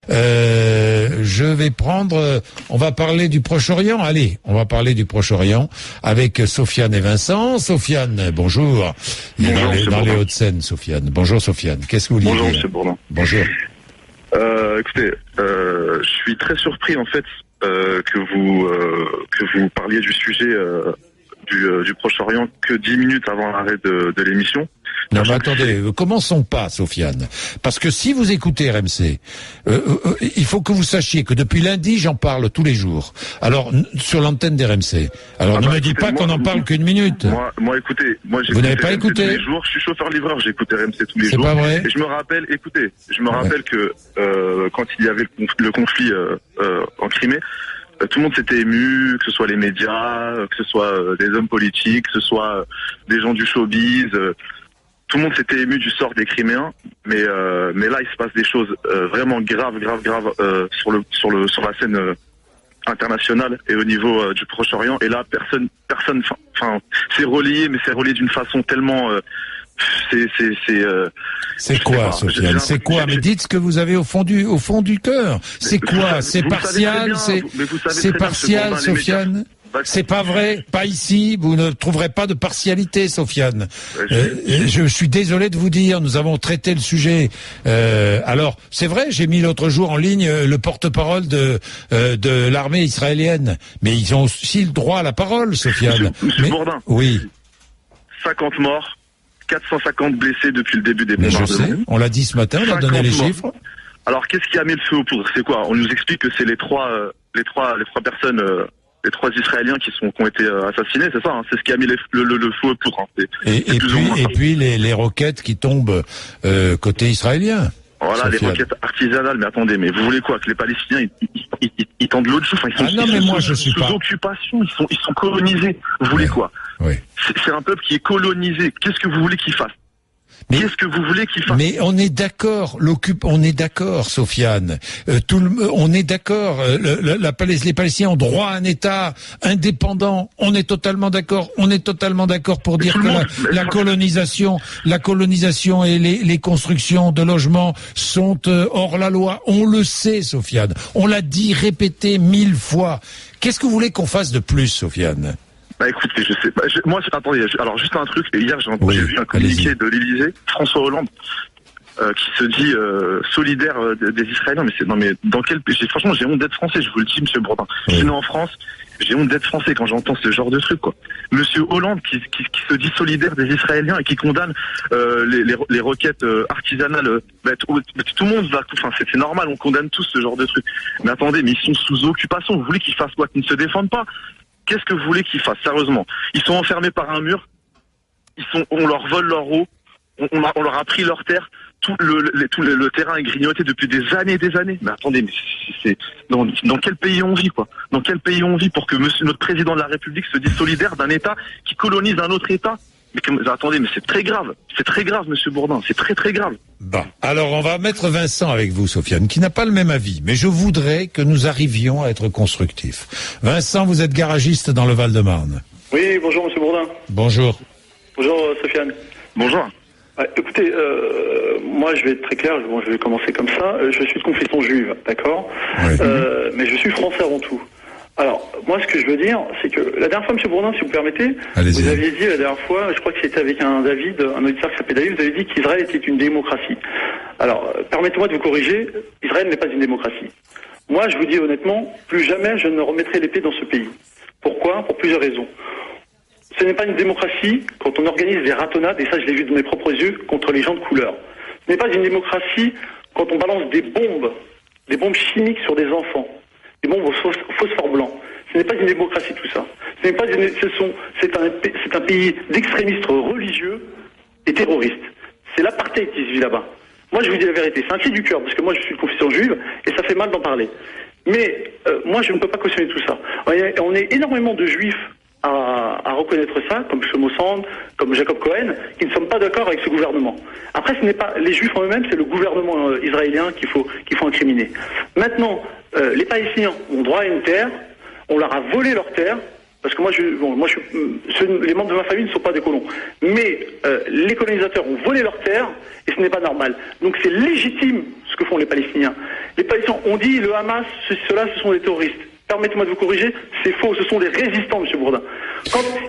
Je vais on va parler du Proche-Orient. Allez, on va parler du Proche-Orient avec Sofiane et Vincent. Sofiane, bonjour. Bonjour, dans les Hauts-de-Seine, Sofiane. Bonjour Sofiane. Qu'est-ce que vous voulez dire? Bonjour, monsieur Bourdin. Bonjour. Écoutez, je suis très surpris en fait que vous parliez du sujet du Proche-Orient que 10 minutes avant l'arrêt de l'émission. Non, mais attendez, commençons pas, Sofiane. Parce que si vous écoutez RMC, il faut que vous sachiez que depuis lundi, j'en parle tous les jours. Alors, sur l'antenne d'RMC. Alors, ne me dites pas qu'on n'en parle qu'une minute. Moi, écoutez, vous n'avez pas écouté tous les jours. Je suis chauffeur-livreur, j'écoute RMC tous les jours. C'est pas vrai. Et je me rappelle que quand il y avait le conflit en Crimée, tout le monde s'était ému, que ce soit les médias, que ce soit des hommes politiques, que ce soit des gens du showbiz. Tout le monde s'était ému du sort des Criméens, mais là il se passe des choses vraiment graves sur la scène internationale et au niveau du Proche-Orient. Et là personne, c'est relayé, mais c'est relayé d'une façon tellement c'est quoi, Sofiane? C'est quoi? Mais dites ce que vous avez au fond du cœur. C'est quoi? C'est partial? C'est partial, Sofiane? C'est pas vrai, pas ici, vous ne trouverez pas de partialité, Sofiane. Je suis désolé de vous dire, nous avons traité le sujet. Alors, c'est vrai, j'ai mis l'autre jour en ligne le porte-parole de l'armée israélienne, mais ils ont aussi le droit à la parole, Sofiane. Monsieur Bourdin. Oui. 50 morts, 450 blessés depuis le début des bombardements. Je sais, on l'a dit ce matin, on a donné les chiffres. Alors, qu'est-ce qui a mis le feu aux poudres? C'est quoi? On nous explique que c'est les trois personnes... les 3 Israéliens qui ont été assassinés, c'est ça, hein, c'est ce qui a mis le feu aux poudres. Hein, et puis les roquettes qui tombent côté israélien. Voilà, Sofiane. Les roquettes artisanales, mais attendez, mais vous voulez quoi? Que les Palestiniens ils tendent l'autre jour, je suis sous occupation, ils sont colonisés. Vous voulez quoi? Oui. C'est un peuple qui est colonisé. Qu'est-ce que vous voulez qu'ils fassent? Qu'est-ce que vous voulez qu'il fasse? Mais on est d'accord, on est d'accord, Sofiane. On est d'accord. Les Palestiniens ont droit à un État indépendant. On est totalement d'accord. On est totalement d'accord pour dire que la colonisation et les constructions de logements sont hors la loi. On le sait, Sofiane. On l'a dit, répété 1000 fois. Qu'est-ce que vous voulez qu'on fasse de plus, Sofiane? Écoutez, je sais. Attendez. Alors juste un truc. Hier, j'ai vu un communiqué de l'Élysée, François Hollande, qui se dit solidaire des Israéliens. Mais dans quel pays? Franchement, j'ai honte d'être français. Je vous le dis, Monsieur Bourdin. Je suis né en France. J'ai honte d'être français quand j'entends ce genre de truc, quoi. Monsieur Hollande qui se dit solidaire des Israéliens et qui condamne les requêtes artisanales. Tout le monde va. Enfin, c'est normal. On condamne tous ce genre de truc. Mais attendez, mais ils sont sous occupation. Vous voulez qu'ils fassent quoi? Qu'ils ne se défendent pas? Qu'est-ce que vous voulez qu'ils fassent, sérieusement? Ils sont enfermés par un mur, on leur vole leur eau, on leur a pris leur terre, tout le terrain est grignoté depuis des années et des années. Mais attendez, mais dans quel pays on vit, quoi? Dans quel pays on vit pour que notre président de la République se dise solidaire d'un État qui colonise un autre État? Attendez, mais c'est très grave, Monsieur Bourdin, c'est très très grave. Bon, alors on va mettre Vincent avec vous, Sofiane, qui n'a pas le même avis, mais je voudrais que nous arrivions à être constructifs. Vincent, vous êtes garagiste dans le Val-de-Marne. Oui, bonjour Monsieur Bourdin. Bonjour. Bonjour Sofiane. Bonjour. Écoutez, moi je vais être très clair, je vais commencer comme ça. Je suis de confession juive, d'accord, oui. Mais je suis français avant tout. Alors, moi, ce que je veux dire, c'est que la dernière fois, M. Bourdin, si vous permettez, allez-y. Vous aviez dit la dernière fois, je crois que c'était avec un auditeur qui s'appelait David, vous avez dit qu'Israël était une démocratie. Alors, permettez-moi de vous corriger, Israël n'est pas une démocratie. Moi, je vous dis honnêtement, plus jamais je ne remettrai l'épée dans ce pays. Pourquoi? Pour plusieurs raisons. Ce n'est pas une démocratie quand on organise des ratonnades, et ça je l'ai vu de mes propres yeux, contre les gens de couleur. Ce n'est pas une démocratie quand on balance des bombes chimiques sur des enfants. Des bombes au phosphore blanc. Ce n'est pas une démocratie tout ça. C'est un pays d'extrémistes religieux et terroristes. C'est l'apartheid qui se vit là-bas. Moi je vous dis la vérité, c'est un cri du cœur, parce que moi je suis de confession juive et ça fait mal d'en parler. Mais moi je ne peux pas cautionner tout ça. On est énormément de juifs à reconnaître ça, comme Shlomo Sand, comme Jacob Cohen, qui ne sont pas d'accord avec ce gouvernement. Après, ce n'est pas les Juifs en eux-mêmes, c'est le gouvernement israélien qu'il faut incriminer. Maintenant, les Palestiniens ont droit à une terre, on leur a volé leur terre, parce que les membres de ma famille ne sont pas des colons. Mais les colonisateurs ont volé leur terre, et ce n'est pas normal. Donc c'est légitime ce que font les Palestiniens. Les Palestiniens, on dit le Hamas, ceux-là, ce sont des terroristes. Permettez-moi de vous corriger, c'est faux, ce sont des résistants, M. Bourdin.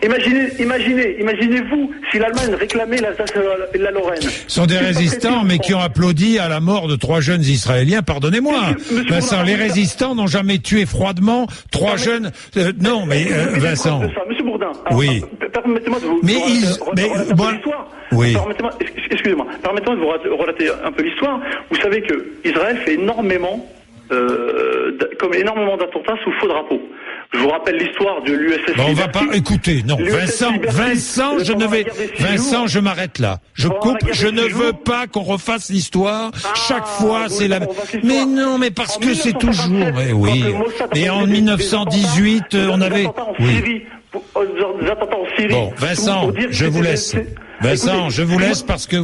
Imaginez-vous si l'Allemagne réclamait l'Alsace et la Lorraine. Ce sont des résistants, mais qui ont applaudi à la mort de 3 jeunes Israéliens, pardonnez-moi. Vincent, les résistants n'ont jamais tué froidement 3 jeunes... non, mais Vincent... Monsieur Bourdin, oui. Permettez-moi de vous relater l'histoire. Oui. Excusez-moi, permettez-moi de vous relater un peu l'histoire. Vous savez que Israël fait énormément d'attentats sous faux drapeau. Je vous rappelle l'histoire de l'USS. On va pas écouter, non. Vincent, je m'arrête là. Je coupe, je ne veux pas qu'on refasse l'histoire. Chaque fois, c'est la même. Mais non, mais parce que c'est toujours, mais oui. Et en 1918, on avait, oui. Bon, Vincent, je vous laisse. Vincent, je vous laisse parce que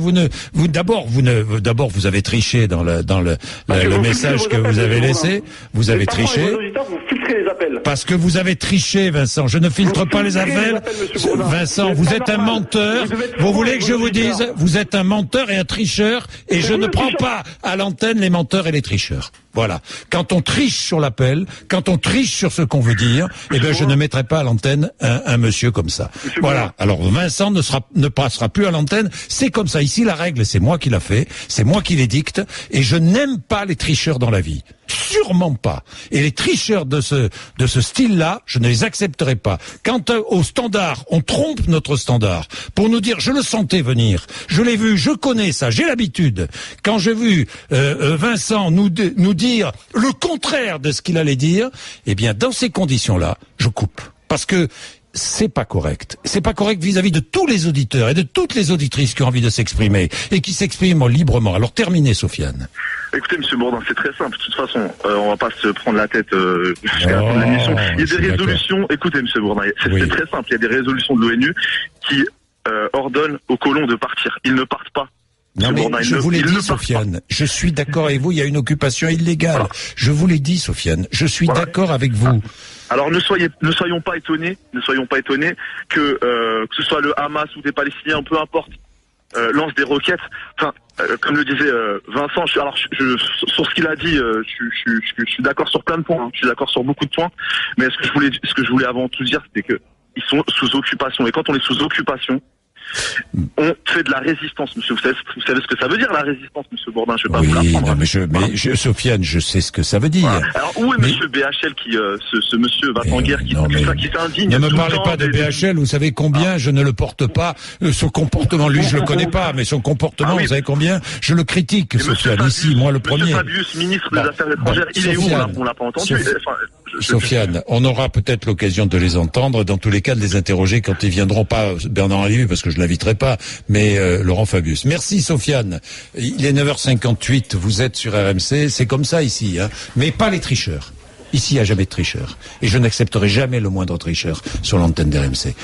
d'abord vous avez triché dans le message que vous avez laissé. Vous avez triché. Parce que vous avez triché, Vincent. Je ne filtre pas les appels. Vincent, vous êtes un menteur. Vous voulez que je vous dise, vous êtes un menteur et un tricheur, et je ne prends pas à l'antenne les menteurs et les tricheurs. Voilà. Quand on triche sur l'appel, quand on triche sur ce qu'on veut dire, eh ben je ne mettrai pas à l'antenne un monsieur comme ça. Voilà. Alors Vincent ne passera plus à l'antenne. C'est comme ça. Ici, la règle, c'est moi qui l'a fait. C'est moi qui les dicte. Et je n'aime pas les tricheurs dans la vie. Sûrement pas. Et les tricheurs de ce style-là, je ne les accepterai pas. Quant au standard, on trompe notre standard pour nous dire, je le sentais venir, je l'ai vu, je connais ça, j'ai l'habitude. Quand j'ai vu Vincent nous dire le contraire de ce qu'il allait dire, eh bien, dans ces conditions-là, je coupe. Parce que c'est pas correct. C'est pas correct vis-à-vis de tous les auditeurs et de toutes les auditrices qui ont envie de s'exprimer et qui s'expriment librement. Alors terminez, Sofiane. Écoutez, M. Bourdin, c'est très simple. De toute façon, on va pas se prendre la tête jusqu'à la fin de l'émission. Il y a des résolutions. Écoutez, M. Bourdin, c'est très simple. Il y a des résolutions de l'ONU qui ordonnent aux colons de partir. Ils ne partent pas. Non, mais je vous l'ai dit, Sofiane. Je suis d'accord avec vous. Il y a une occupation illégale. Voilà. Je vous l'ai dit, Sofiane. Je suis d'accord avec vous. Alors ne soyons pas étonnés que ce soit le Hamas ou des Palestiniens, peu importe, lance des roquettes. Enfin, comme le disait Vincent, sur ce qu'il a dit, je suis d'accord sur plein de points. Je suis d'accord sur beaucoup de points. Mais ce que je voulais avant tout dire, c'était que ils sont sous occupation. Et quand on est sous occupation, on fait de la résistance, monsieur. Vous savez ce que ça veut dire, la résistance, monsieur Bourdin? Je vais pas vous l'apprendre. Sofiane, je sais ce que ça veut dire. Voilà. Alors, où est monsieur BHL ce monsieur va en guerre qui s'indigne? Ne me parlez pas de BHL, vous savez combien je ne le porte pas. Son comportement, lui, je le connais pas, mais son comportement, vous savez combien je le critique, Sofiane, ici, moi le premier. Monsieur Fabius, ministre des Affaires étrangères, il est où? On l'a pas entendu. Sofiane, on aura peut-être l'occasion de les entendre, dans tous les cas de les interroger quand ils viendront, pas Bernard Lévy, parce que je l'inviterai pas, mais Laurent Fabius. Merci Sofiane. Il est 9h58, vous êtes sur RMC, c'est comme ça ici, hein, mais pas les tricheurs. Ici, il n'y a jamais de tricheurs. Et je n'accepterai jamais le moindre tricheur sur l'antenne d'RMC.